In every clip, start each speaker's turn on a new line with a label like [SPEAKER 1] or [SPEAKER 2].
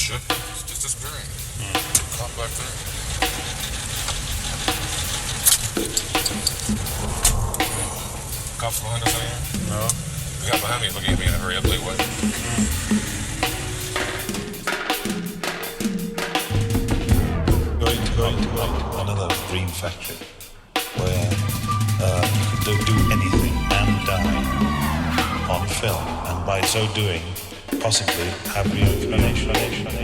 [SPEAKER 1] shit. It's just disappearing. Cop back there. Cops behind us anywhere?
[SPEAKER 2] No.
[SPEAKER 1] The guy behind me is looking at me in a very ugly way.
[SPEAKER 2] Going to another dream factory where they do anything and die on film, and by so doing possibly have real explanation.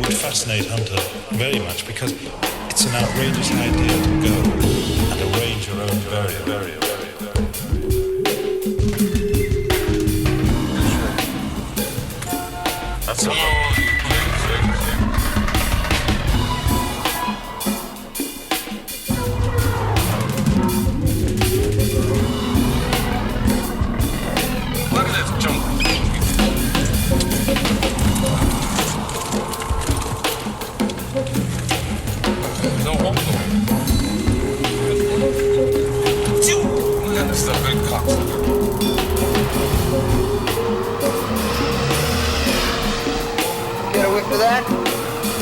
[SPEAKER 2] Would fascinate Hunter very much because it's an outrageous idea to go and arrange your own barrier.
[SPEAKER 1] That's all. Look at this junk. No hope. Look at this stuff, big cocksucker.
[SPEAKER 3] Get a whiff of that?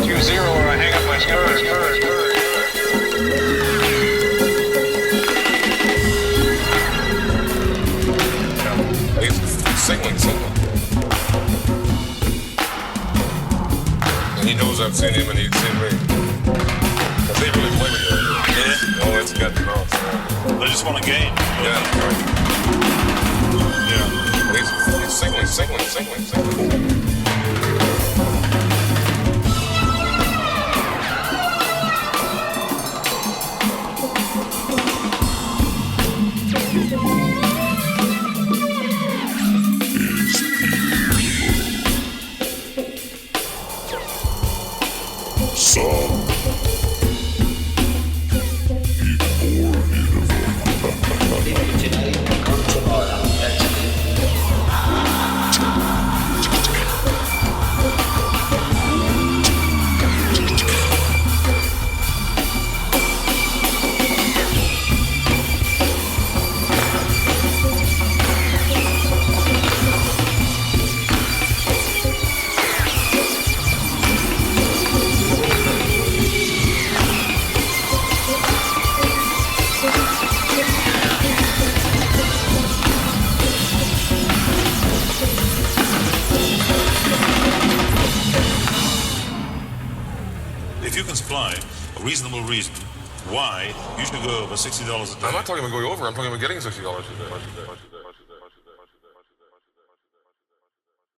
[SPEAKER 4] 2-0 or I hang up my spurs.
[SPEAKER 1] He's signaling something. And he knows I've seen him and he's seen me. Because they really play with you. Yeah? Oh, it's got to know.
[SPEAKER 2] They just want a game.
[SPEAKER 1] Yeah, right.
[SPEAKER 2] Yeah.
[SPEAKER 1] He's signaling.
[SPEAKER 2] If you can supply a reasonable reason why you should go over $60 a day.
[SPEAKER 1] I'm not talking about going over, I'm talking about getting $60 a day.